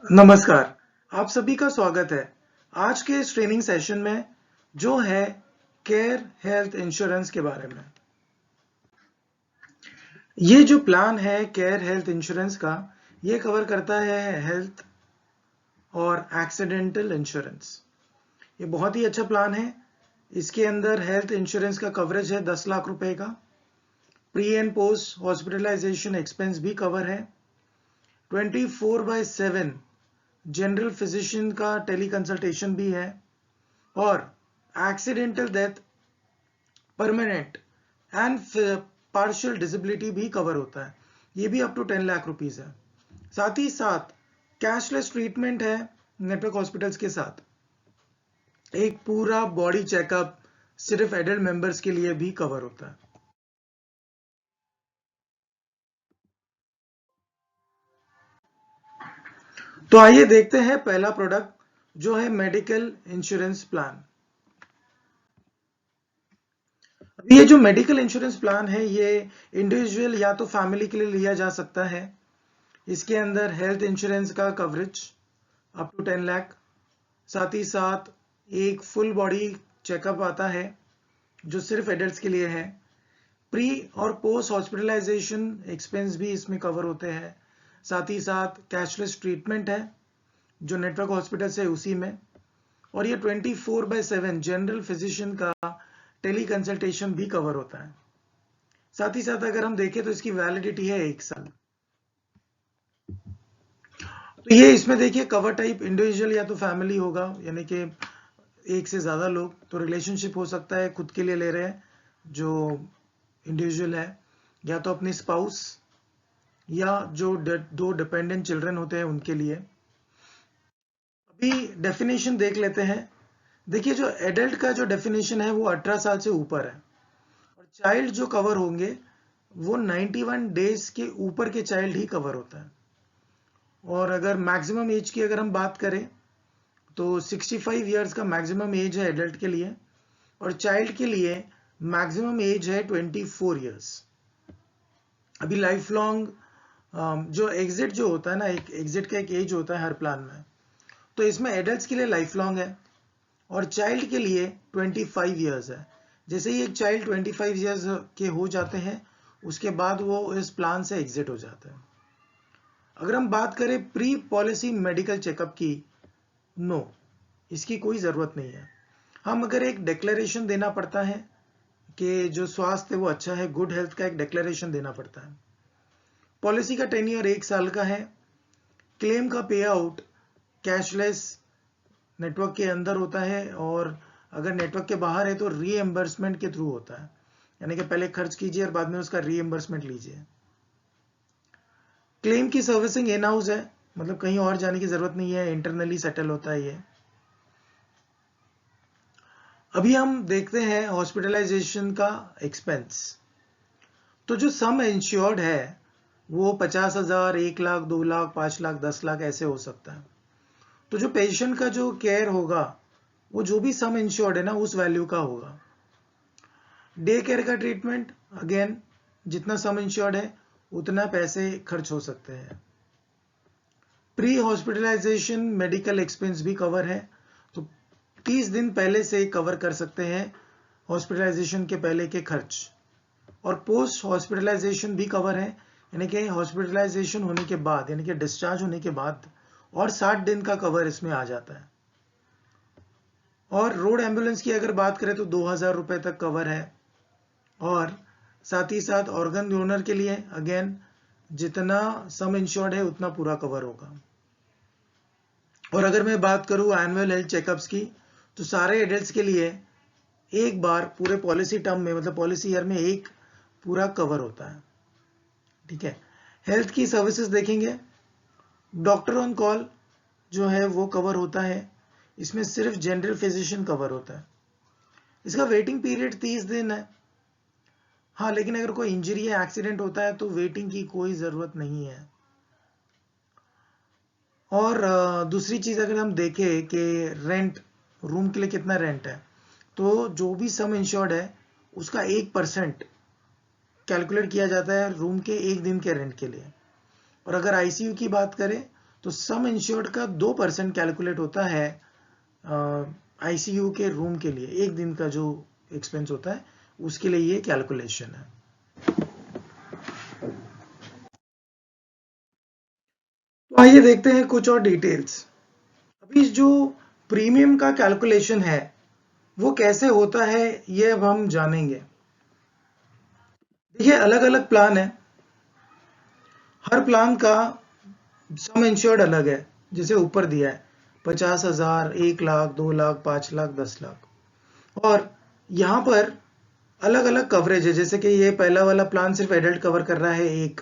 नमस्कार, आप सभी का स्वागत है। आज के इस ट्रेनिंग सेशन में जो है केयर हेल्थ इंश्योरेंस के बारे में। ये जो प्लान है केयर हेल्थ इंश्योरेंस का, ये कवर करता है हेल्थ और एक्सीडेंटल इंश्योरेंस। ये बहुत ही अच्छा प्लान है। इसके अंदर हेल्थ इंश्योरेंस का कवरेज है 10 लाख रुपए का। Pre and post hospitalization expense भी कवर है। 24/7 जनरल फिजिशियन का टेली कंसल्टेशन भी है और accidental death, permanent and partial disability भी कवर होता है। ये भी अप टू 10 लाख रुपीस है। साथ ही साथ कैशलेस ट्रीटमेंट है नेटवर्क हॉस्पिटल्स के साथ। एक पूरा बॉडी चेकअप सिर्फ एडल्ट मेंबर्स के लिए भी कवर होता है। तो आइए देखते हैं पहला प्रोडक्ट जो है मेडिकल इंश्योरेंस प्लान। ये जो मेडिकल इंश्योरेंस प्लान है ये इंडिविजुअल या तो फैमिली के लिए लिया जा सकता है। इसके अंदर हेल्थ इंश्योरेंस का कवरेज अप टू 10 लाख, साथ ही साथ एक फुल बॉडी चेकअप आता है जो सिर्फ एडल्ट्स के लिए है। प्री और पोस्ट हॉस्पिटलाइजेशन एक्सपेंस भी इसमें कवर होते हैं। साथ ही साथ कैशलेस ट्रीटमेंट है जो नेटवर्क हॉस्पिटल से उसी में। और ये 24/7 जनरल फिजिशियन का टेली कंसल्टेशन भी कवर होता है। साथ ही साथ अगर हम देखें तो इसकी वैलिडिटी है 1 साल। तो ये इसमें देखिए कवर टाइप इंडिविजुअल या तो फैमिली होगा, यानी कि एक से ज्यादा लोग, तो रिलेशनशिप हो सकता है खुद के लिए ले रहे हैं जो इंडिविजुअल है, या तो अपनी स्पाउस या जो दो डिपेंडेंट चिल्ड्रन होते हैं उनके लिए। अभी डेफिनेशन देख लेते हैं। देखिए जो एडल्ट का जो डेफिनेशन है वो 18 साल से ऊपर है और चाइल्ड जो कवर होंगे वो 91 डेज के ऊपर के चाइल्ड ही कवर होता है। और अगर मैक्सिमम एज की अगर हम बात करें तो 65 इयर्स का मैक्सिमम एज है एडल्ट के लिए और चाइल्ड के लिए मैक्सिमम एज है 24 इयर्स। अभी लाइफ लॉन्ग जो एग्जिट जो होता है ना, एक एग्जिट का एक एज होता है हर प्लान में, तो इसमें एडल्ट्स के लिए लाइफ लॉन्ग है और चाइल्ड के लिए 25 इयर्स है। जैसे ही एक चाइल्ड 25 इयर्स के हो जाते हैं उसके बाद वो इस प्लान से एग्जिट हो जाते हैं। अगर हम बात करें प्री पॉलिसी मेडिकल चेकअप की, नो, इसकी कोई जरूरत नहीं है। हम अगर एक डिक्लेरेशन देना पड़ता है कि जो स्वास्थ्य है वो अच्छा है, गुड हेल्थ का एक डिक्लेरेशन देना पड़ता है। पॉलिसी का टेन्योर 1 साल का है। क्लेम का पे आउट कैशलेस नेटवर्क के अंदर होता है और अगर नेटवर्क के बाहर है तो रीएम्बर्समेंट के थ्रू होता है, यानी कि पहले खर्च कीजिए और बाद में उसका रीएम्बर्समेंट लीजिए। क्लेम की सर्विसिंग इन हाउस है, मतलब कहीं और जाने की जरूरत नहीं है, इंटरनली सेटल होता है ये। अभी हम देखते हैं हॉस्पिटलाइजेशन का एक्सपेंस। तो जो सम इंश्योर्ड है वो 50,000, 1 लाख, 2 लाख, 5 लाख, 10 लाख ऐसे हो सकता है। तो जो पेशेंट का जो केयर होगा वो जो भी सम इंश्योर्ड है ना उस वैल्यू का होगा। डे केयर का ट्रीटमेंट अगेन जितना सम इंश्योर्ड है उतना पैसे खर्च हो सकते हैं। प्री हॉस्पिटलाइजेशन मेडिकल एक्सपेंस भी कवर है, तो 30 दिन पहले से कवर कर सकते हैं हॉस्पिटलाइजेशन के पहले के खर्च। और पोस्ट हॉस्पिटलाइजेशन भी कवर है, यानी कि हॉस्पिटलाइजेशन होने के बाद, यानी कि डिस्चार्ज होने के बाद और 60 दिन का कवर इसमें आ जाता है। और रोड एम्बुलेंस की अगर बात करें तो 2,000 रुपए तक कवर है। और साथ ही साथ ऑर्गन डोनर के लिए अगेन जितना सम इंश्योर्ड है उतना पूरा कवर होगा। और अगर मैं बात करूं एनुअल हेल्थ चेकअप्स की, तो सारे एडल्ट्स के लिए एक बार पूरे पॉलिसी टर्म में, मतलब पॉलिसी ईयर में एक पूरा कवर होता है। ठीक है। हेल्थ की सर्विसेज देखेंगे, डॉक्टर ऑन कॉल जो है वो कवर होता है। इसमें सिर्फ जनरल फिजिशियन कवर होता है। इसका वेटिंग पीरियड 30 दिन है। हाँ, लेकिन अगर कोई इंजरी या एक्सीडेंट होता है तो वेटिंग की कोई जरूरत नहीं है। और दूसरी चीज अगर हम देखें कि रेंट, रूम के लिए कितना रेंट है, तो जो भी सम इंश्योर्ड है उसका 1% कैलकुलेट किया जाता है रूम के 1 दिन के रेंट के लिए। और अगर आईसीयू की बात करें तो सम इंश्योर्ड का 2% कैलकुलेट होता है आईसीयू के रूम के लिए, एक दिन का जो एक्सपेंस होता है उसके लिए ये कैलकुलेशन है। तो आइए देखते हैं कुछ और डिटेल्स। अभी जो प्रीमियम का कैलकुलेशन है वो कैसे होता है ये अब हम जानेंगे। देखिए अलग अलग प्लान है, हर प्लान का सम इंश्योर्ड अलग है, जैसे ऊपर दिया है 50,000, 1,00,000, 2,00,000, 5,00,000, 10,00,000। और यहाँ पर अलग अलग कवरेज है, जैसे कि ये पहला वाला प्लान सिर्फ एडल्ट कवर कर रहा है एक,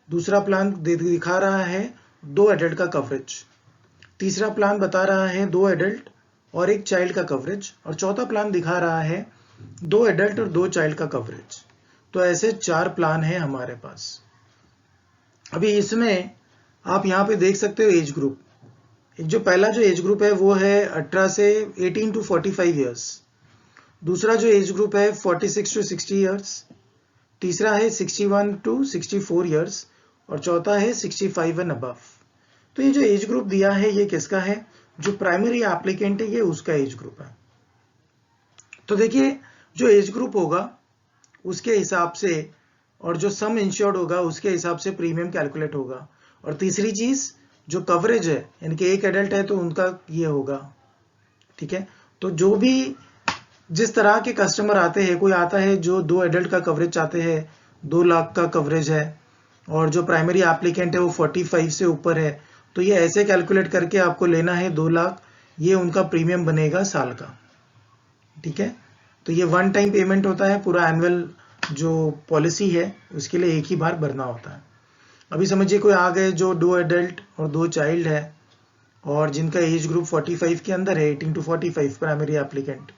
दूसरा प्लान दिखा रहा है 2 एडल्ट का कवरेज, तीसरा प्लान बता रहा है 2 एडल्ट और 1 चाइल्ड का कवरेज, और चौथा प्लान दिखा रहा है 2 एडल्ट और 2 चाइल्ड का कवरेज। तो ऐसे 4 प्लान है हमारे पास। अभी इसमें आप यहाँ पे देख सकते हो एज ग्रुप। एक जो पहला जो एज ग्रुप है वो है 18 से 18 टू 45 ईयर्स, दूसरा जो एज ग्रुप है 46 टू 60 ईयर्स, तीसरा है 61 टू 64 ईयर्स, और चौथा है 65 एंड अबव। तो ये जो एज ग्रुप दिया है ये किसका है, जो प्राइमरी एप्लीकेंट है ये उसका एज ग्रुप है। तो देखिए जो एज ग्रुप होगा उसके हिसाब से और जो सम इंश्योर्ड होगा उसके हिसाब से प्रीमियम कैलकुलेट होगा। और तीसरी चीज जो कवरेज है, यानी कि एक एडल्ट है तो उनका ये होगा, ठीक है। तो जो भी जिस तरह के कस्टमर आते हैं, कोई आता है जो 2 एडल्ट का कवरेज चाहते हैं, 2 लाख का कवरेज है, और जो प्राइमरी एप्लीकेंट है वो 45 से ऊपर है, तो ये ऐसे कैलकुलेट करके आपको लेना है 2 लाख, ये उनका प्रीमियम बनेगा साल का, ठीक है। तो ये वन टाइम पेमेंट होता है, पूरा एनुअल जो पॉलिसी है उसके लिए एक ही बार भरना होता है। अभी समझिए कोई आ गए जो 2 एडल्ट और 2 चाइल्ड है और जिनका एज ग्रुप 45 के अंदर है, 18 टू 45 प्राइमरी एप्लीकेंट,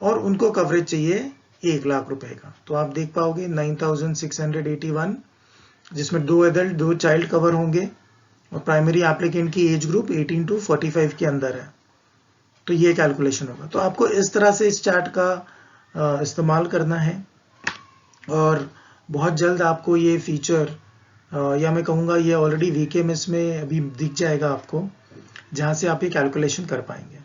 और उनको कवरेज चाहिए 1 लाख रुपए का, तो आप देख पाओगे 9,681, जिसमें 2 एडल्ट 2 चाइल्ड कवर होंगे और प्राइमरी एप्लीकेंट की एज ग्रुप 18 टू 45 के अंदर है। तो ये कैलकुलेशन होगा। तो आपको इस तरह से इस चार्ट का इस्तेमाल करना है, और बहुत जल्द आपको ये फीचर या मैं कहूँगा ये ऑलरेडी वीकेएमएस में अभी दिख जाएगा आपको, जहाँ से आप ये कैलकुलेशन कर पाएंगे।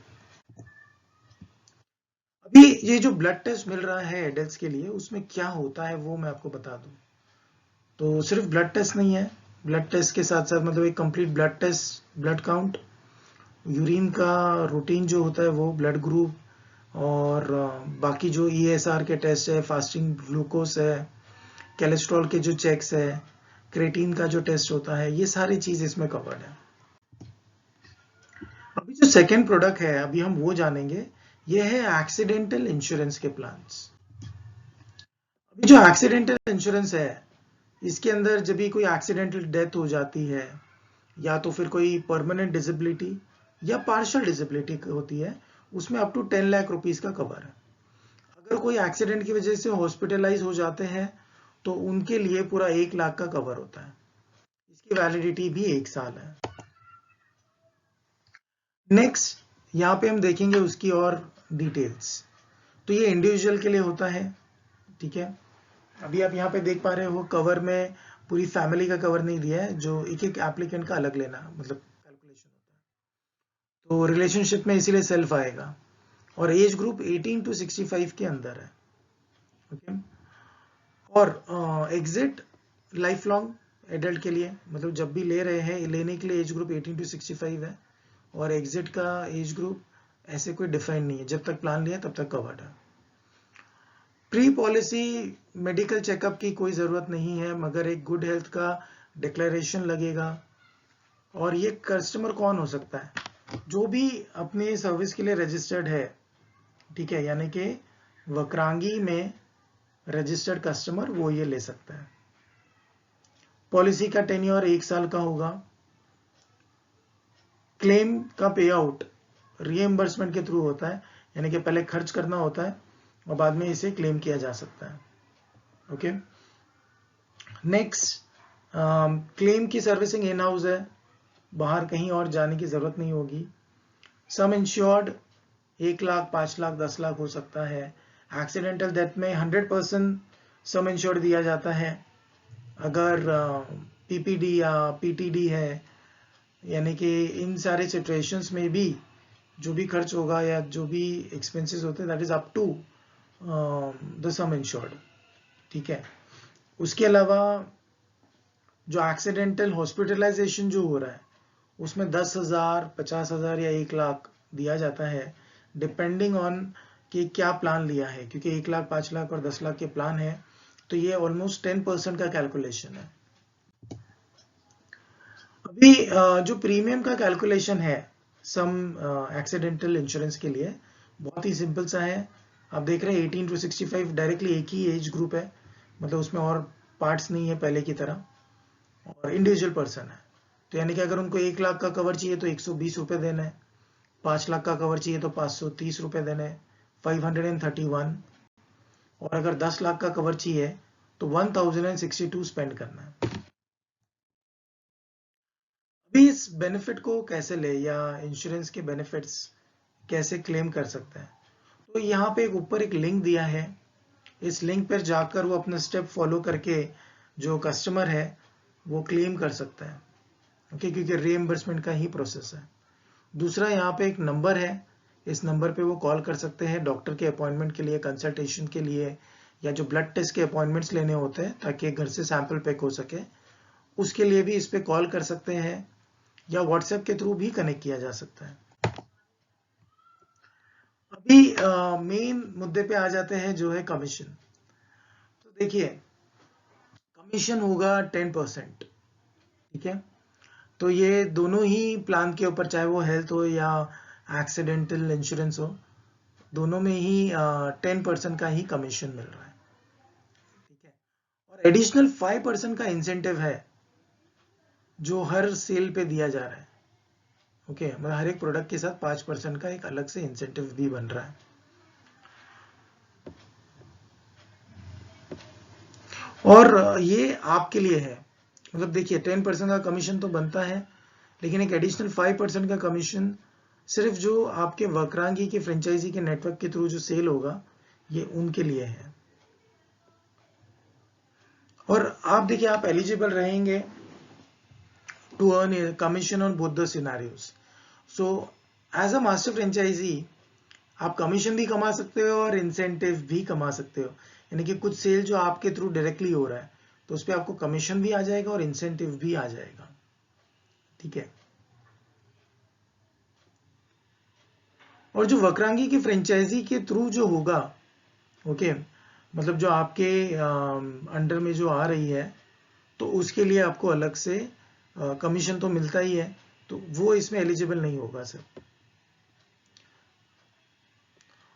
अभी ये जो ब्लड टेस्ट मिल रहा है एडल्ट्स के लिए उसमें क्या होता है वो मैं आपको बता दूं। तो सिर्फ ब्लड टेस्ट नहीं है, ब्लड टेस्ट के साथ साथ मतलब एक complete blood test, blood count, urine का रूटीन जो होता है वो, ब्लड ग्रुप, और बाकी जो ईएसआर के टेस्ट है, फास्टिंग ग्लूकोज है, कोलेस्ट्रॉल के जो चेक्स है, क्रेटीन का जो टेस्ट होता है, ये सारी चीज इसमें कवर्ड है। अभी जो सेकेंड प्रोडक्ट है अभी हम वो जानेंगे, ये है एक्सीडेंटल इंश्योरेंस के प्लान्स। अभी जो एक्सीडेंटल इंश्योरेंस है इसके अंदर जब भी कोई एक्सीडेंटल डेथ हो जाती है या तो फिर कोई परमानेंट डिसेबिलिटी या पार्शियल डिसेबिलिटी होती है, उसमें अप टू 10 लाख रुपीस का कवर है। अगर कोई एक्सीडेंट की वजह से हॉस्पिटलाइज हो जाते हैं तो उनके लिए पूरा 1 लाख का कवर होता है, इसकी वैलिडिटी भी 1 साल है। नेक्स्ट यहाँ पे हम देखेंगे उसकी और डिटेल्स। तो ये इंडिविजुअल के लिए होता है, ठीक है। अभी आप यहाँ पे देख पा रहे हो कवर में पूरी फैमिली का कवर नहीं दिया है, जो एक एक एप्लीकेंट का अलग लेना मतलब कैलकुलेशन होता है। तो रिलेशनशिप में इसीलिए सेल्फ आएगा, और एज ग्रुप 18 टू 65 के अंदर है, ओके। और एग्जिट लाइफ लॉन्ग एडल्ट के लिए, मतलब जब भी ले रहे हैं लेने के लिए एज ग्रुप 18 टू 65 है, और एग्जिट का एज ग्रुप ऐसे कोई डिफाइन नहीं है, जब तक प्लान लिया तब तक कवर्ड है। प्री पॉलिसी मेडिकल चेकअप की कोई जरूरत नहीं है, मगर एक गुड हेल्थ का डिक्लेरेशन लगेगा। और ये कस्टमर कौन हो सकता है, जो भी अपनी सर्विस के लिए रजिस्टर्ड है, ठीक है, यानी कि वक्रांगी में रजिस्टर्ड कस्टमर वो ये ले सकता है। पॉलिसी का टेन्योर 1 साल का होगा। क्लेम का पे आउट रीएम्बर्समेंट के थ्रू होता है, यानी कि पहले खर्च करना होता है और बाद में इसे क्लेम किया जा सकता है, ओके। नेक्स्ट, क्लेम की सर्विसिंग इन हाउस है, बाहर कहीं और जाने की जरूरत नहीं होगी। सम इंश्योर्ड 1 लाख, 5 लाख, 10 लाख हो सकता है। एक्सीडेंटल डेथ में 100% सम इंश्योर्ड दिया जाता है। अगर पीपीडी या पीटीडी है यानी कि इन सारे सिचुएशंस में भी जो भी खर्च होगा या जो भी एक्सपेंसेस होते हैं that is up to the sum insured. ठीक है, उसके अलावा जो एक्सीडेंटल हॉस्पिटलाइजेशन जो हो रहा है उसमें 10,000, 50,000 या 1 लाख दिया जाता है डिपेंडिंग ऑन कि क्या प्लान लिया है, क्योंकि 1 लाख, 5 लाख और 10 लाख के प्लान है तो ये ऑलमोस्ट 10% का कैलकुलेशन है। अभी जो प्रीमियम का कैलकुलेशन है सम एक्सीडेंटल इंश्योरेंस के लिए बहुत ही सिंपल सा है। आप देख रहे हैं 18 to 65 डायरेक्टली एक ही एज ग्रुप है, मतलब उसमें और पार्ट्स नहीं है पहले की तरह, और इंडिविजुअल पर्सन है। तो यानी कि अगर उनको 1 लाख का कवर चाहिए तो 120 रुपये देना है, 5 लाख का कवर चाहिए तो 530 रुपये देना है, 531। और अगर 10 लाख का कवर चाहिए तो 1062 स्पेंड करना है। अभी इस बेनिफिट को कैसे ले या इंश्योरेंस के बेनिफिट्स कैसे क्लेम कर सकते हैं, तो यहाँ पे एक ऊपर एक लिंक दिया है, इस लिंक पर जाकर वो अपना स्टेप फॉलो करके जो कस्टमर है वो क्लेम कर सकता है। ओके, क्योंकि रीएम्बर्समेंट का ही प्रोसेस है। दूसरा यहाँ पे एक नंबर है, इस नंबर पे वो कॉल कर सकते हैं डॉक्टर के अपॉइंटमेंट के लिए, कंसल्टेशन के लिए, या जो ब्लड टेस्ट के अपॉइंटमेंट्स लेने होते हैं ताकि घर से सैंपल पैक हो सके, उसके लिए भी इस पे कॉल कर सकते हैं या व्हाट्सएप के थ्रू भी कनेक्ट किया जा सकता है। अभी मेन मुद्दे पे आ जाते हैं जो है कमीशन। तो देखिए कमीशन होगा 10%। ठीक है, तो ये दोनों ही प्लान के ऊपर, चाहे वो हेल्थ हो या एक्सीडेंटल इंश्योरेंस हो, दोनों में ही 10% का ही कमीशन मिल रहा है। ठीक है, और एडिशनल 5% का इंसेंटिव है जो हर सेल पे दिया जा रहा है। ओके, मतलब हर एक प्रोडक्ट के साथ 5% का एक अलग से इंसेंटिव भी बन रहा है। और ये आपके लिए है, मतलब देखिए 10% का कमीशन तो बनता है, लेकिन एक एडिशनल 5% का कमीशन सिर्फ जो आपके वक्रांगी के फ्रेंचाइजी के नेटवर्क के थ्रू जो सेल होगा ये उनके लिए है। और आप देखिए आप एलिजिबल रहेंगे to earn commission on both the scenarios. So as a master franchisee आप कमीशन भी कमा सकते हो और इंसेंटिव भी कमा सकते हो, यानी कि कुछ सेल जो आपके थ्रू डायरेक्टली हो रहा है तो उस पर आपको कमीशन भी आ जाएगा और इंसेंटिव भी आ जाएगा। ठीक है, और जो वक्रांगी की फ्रेंचाइजी के थ्रू जो होगा, ओके, मतलब जो आपके अंडर में जो आ रही है तो उसके लिए आपको अलग से कमीशन तो मिलता ही है, तो वो इसमें एलिजिबल नहीं होगा सर।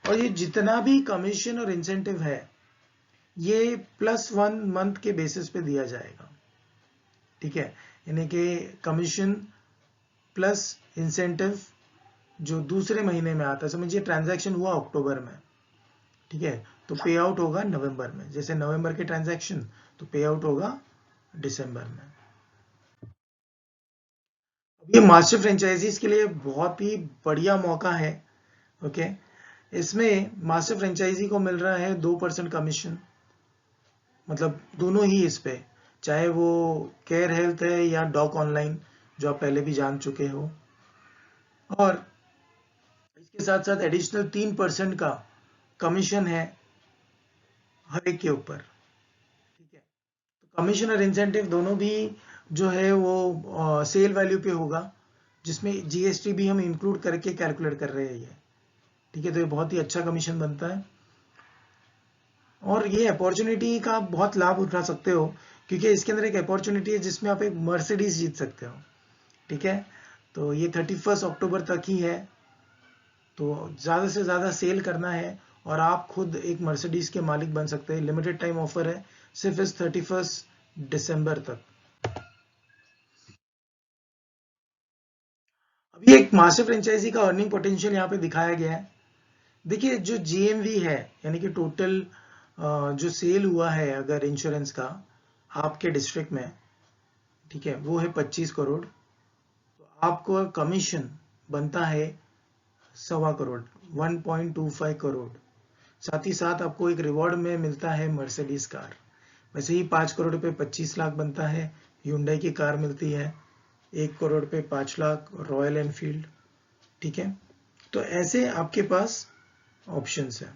और ये जितना भी कमीशन और इंसेंटिव है ये +1 मंथ के बेसिस पे दिया जाएगा। ठीक है, यानी कि कमीशन प्लस इंसेंटिव जो दूसरे महीने में आता है, समझिए ट्रांजैक्शन हुआ अक्टूबर में, ठीक है, तो पे आउट होगा नवंबर में, जैसे नवंबर के ट्रांजैक्शन तो पे आउट होगा दिसंबर में। ये मास्टर फ्रेंचाइजीज के लिए बहुत ही बढ़िया मौका है। ओके, इसमें मास्टर फ्रेंचाइजी को मिल रहा है 2% कमीशन, मतलब दोनों ही इस पे, चाहे वो केयर हेल्थ है या डॉक ऑनलाइन जो आप पहले भी जान चुके हो, और इसके साथ साथ एडिशनल 3% का कमीशन है हर एक के ऊपर। ठीक है, तो कमीशन और इंसेंटिव दोनों भी जो है वो सेल वैल्यू पे होगा, जिसमें जीएसटी भी हम इंक्लूड करके कैलकुलेट कर रहे हैं ये। ठीक है, तो ये बहुत ही अच्छा कमीशन बनता है और ये अपॉर्चुनिटी का आप बहुत लाभ उठा सकते हो, क्योंकि इसके अंदर एक अपॉर्चुनिटी है जिसमें आप एक मर्सिडीज जीत सकते हो। ठीक है, तो ये 31 अक्टूबर तक ही है, तो ज़्यादा से ज़्यादा सेल करना है और आप खुद एक मर्सिडीज के मालिक बन सकते हैं। लिमिटेड टाइम ऑफर है, सिर्फ इस 31 दिसंबर तक। अभी एक मास्टर फ्रेंचाइजी का अर्निंग पोटेंशियल यहाँ पे दिखाया गया है। देखिए जो जीएमवी है, यानी कि टोटल जो सेल हुआ है अगर इंश्योरेंस का आपके डिस्ट्रिक्ट में, ठीक है, वो है 25 करोड़, तो आपको कमीशन बनता है 1.25 करोड़, 1.25 करोड़। साथ ही साथ आपको एक रिवॉर्ड में मिलता है मर्सिडीज कार, वैसे ही 5 करोड़ रुपए 25 लाख बनता है, ह्यूंडई की कार मिलती है, 1 करोड़ पे 5 लाख रॉयल एनफील्ड, ठीक है। तो ऐसे आपके पास ऑप्शंस है।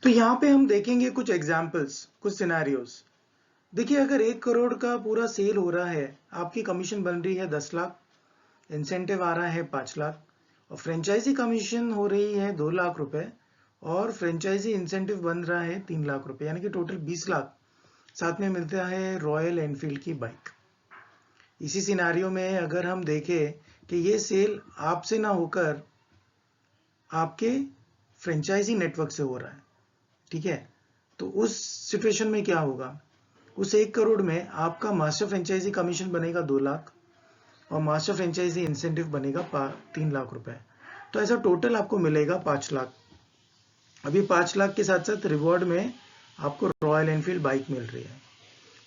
तो यहाँ पे हम देखेंगे कुछ एग्जाम्पल्स, कुछ सिनेरियोज। देखिए, अगर 1 करोड़ का पूरा सेल हो रहा है, आपकी कमीशन बन रही है 10 लाख, इंसेंटिव आ रहा है 5 लाख, और फ्रेंचाइजी कमीशन हो रही है 2 लाख रुपए, और फ्रेंचाइजी इंसेंटिव बन रहा है 3 लाख रुपए, यानी कि टोटल 20 लाख साथ में मिलता है रॉयल एनफील्ड की बाइक। इसी सिनारियो में अगर हम देखें कि ये सेल आपसे ना होकर आपके फ्रेंचाइजी नेटवर्क से हो रहा है, ठीक है, तो उस सिचुएशन में क्या होगा? उस 1 करोड़ में आपका मास्टर फ्रेंचाइजी कमीशन बनेगा 2 लाख और मास्टर फ्रेंचाइजी इंसेंटिव बनेगा 3 लाख रुपए। तो ऐसा टोटल आपको मिलेगा 5 लाख। अभी 5 लाख के साथ साथ रिवॉर्ड में आपको रॉयल एनफील्ड बाइक मिल रही है।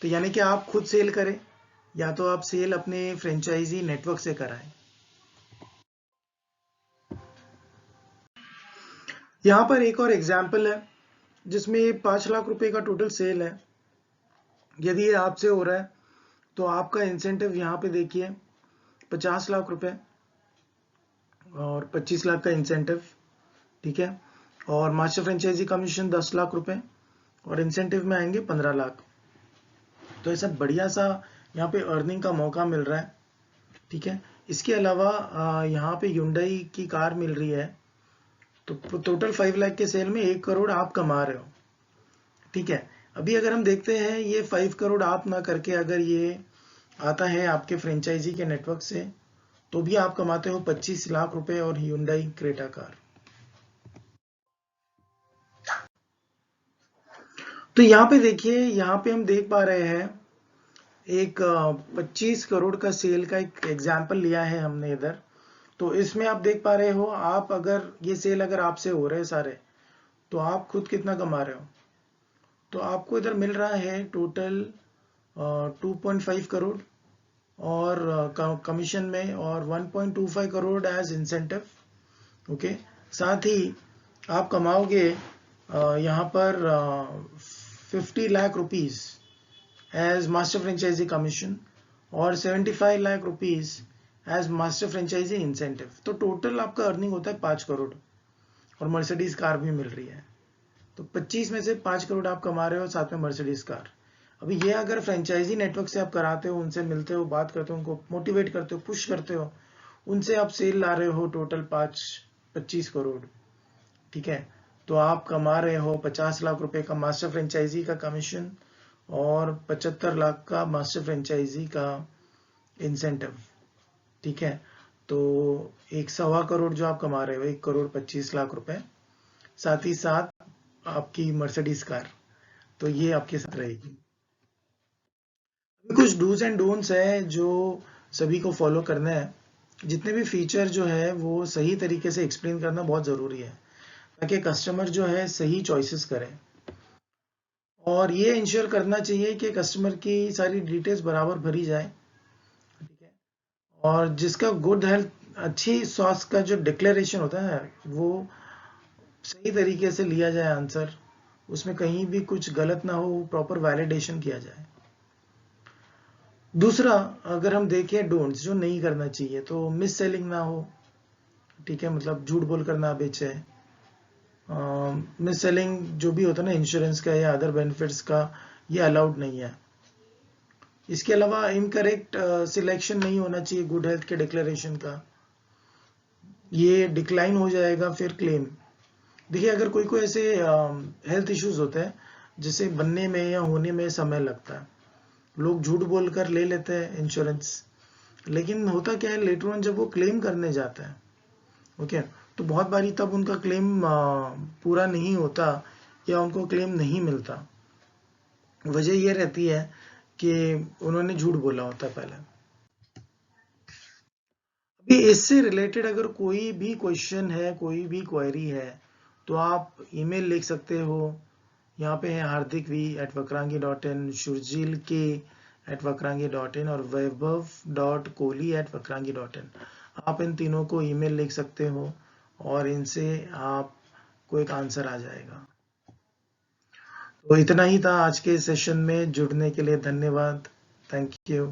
तो यानी कि आप खुद सेल करें या तो आप सेल अपने फ्रेंचाइजी नेटवर्क से कराएं। यहाँ पर एक और एग्जाम्पल है जिसमें 5 लाख रुपए का टोटल सेल है। यदि ये आपसे हो रहा है तो आपका इंसेंटिव यहाँ पे देखिए 50 लाख रुपए और 25 लाख का इंसेंटिव, ठीक है, और मास्टर फ्रेंचाइजी कमीशन 10 लाख रुपए और इंसेंटिव में आएंगे 15 लाख। तो ऐसा बढ़िया सा यहाँ पे अर्निंग का मौका मिल रहा है, ठीक है। इसके अलावा यहाँ पे Hyundai की कार मिल रही है, तो टोटल 5 लाख के सेल में 1 करोड़ आप कमा रहे हो, ठीक है। अभी अगर हम देखते हैं ये 5 करोड़ आप ना करके अगर ये आता है आपके फ्रेंचाइजी के नेटवर्क से, तो भी आप कमाते हो 25 लाख रुपए और Hyundai क्रेटा कार। तो यहाँ पे देखिए, यहाँ पे हम देख पा रहे हैं एक 25 करोड़ का सेल का एक एग्जाम्पल लिया है हमने इधर। तो इसमें आप देख पा रहे हो, आप अगर ये सेल अगर आपसे हो रहे हैं सारे, तो आप खुद कितना कमा रहे हो? तो आपको इधर मिल रहा है टोटल 2.5 करोड़ और कमीशन में, और 1.25 करोड़ एज इंसेंटिव, ओके। साथ ही आप कमाओगे यहाँ पर 50 lakh rupees as master franchisee commission और 75 lakh rupees as master franchisee incentive. तो टोटल आपका अर्निंग होता है 5 करोड़ और मर्सिडीज कार भी मिल रही है। तो 25 में से 5 करोड़ आप कमा रहे हो, साथ में मर्सिडीज कार। अभी ये अगर फ्रेंचाइजी नेटवर्क से आप कराते हो, उनसे मिलते हो, बात करते हो, उनको मोटिवेट करते हो, पुश करते हो, उनसे आप सेल ला रहे हो टोटल 25 करोड़, ठीक है। तो आप कमा रहे हो 50 लाख रुपए का मास्टर फ्रेंचाइजी का कमीशन और 75 लाख का मास्टर फ्रेंचाइजी का इंसेंटिव, ठीक है। तो 1.25 करोड़ जो आप कमा रहे हो, 1 करोड़ 25 लाख रुपए, साथ ही साथ आपकी मर्सिडीज कार, तो ये आपके साथ रहेगी। कुछ डूज एंड डोंट्स है जो सभी को फॉलो करना है। जितने भी फीचर जो है वो सही तरीके से एक्सप्लेन करना बहुत जरूरी है, ताकि कस्टमर जो है सही चॉइसेस करे। और ये इंश्योर करना चाहिए कि कस्टमर की सारी डिटेल्स बराबर भरी जाए, ठीक है। और जिसका गुड हेल्थ, अच्छी स्वास्थ्य का जो डिक्लेरेशन होता है वो सही तरीके से लिया जाए आंसर, उसमें कहीं भी कुछ गलत ना हो, प्रॉपर वैलिडेशन किया जाए। दूसरा, अगर हम देखें डोंट्स जो नहीं करना चाहिए, तो मिस सेलिंग ना हो, ठीक है, मतलब झूठ बोल कर ना बेचे। मिस सेलिंग जो भी होता है ना इंश्योरेंस का या अदर बेनिफिट्स का, ये अलाउड नहीं है। इसके अलावा इनकरेक्ट सिलेक्शन नहीं होना चाहिए गुड हेल्थ के डिक्लेरेशन का, ये डिक्लाइन हो जाएगा फिर क्लेम। देखिए, अगर कोई कोई ऐसे हेल्थ इश्यूज होते हैं जिसे बनने में या होने में समय लगता है, लोग झूठ बोलकर ले लेते हैं इंश्योरेंस, लेकिन होता क्या है, लेटर ऑन जब वो क्लेम करने जाता है, ओके, तो बहुत बारी तब उनका क्लेम पूरा नहीं होता या उनको क्लेम नहीं मिलता। वजह ये रहती है कि उन्होंने झूठ बोला होता पहले। अभी इससे रिलेटेड अगर कोई भी क्वेश्चन है, कोई भी क्वेरी है, तो आप ईमेल लिख सकते हो। यहाँ पे है hardik.v@vakrangi.in, शुरजील k@vakrangi.in और vaibhav.kohli@vakrangi.in। आप इन तीनों को ईमेल लिख सकते हो और इनसे आपको एक आंसर आ जाएगा। तो इतना ही था आज के सेशन में। जुड़ने के लिए धन्यवाद। Thank you.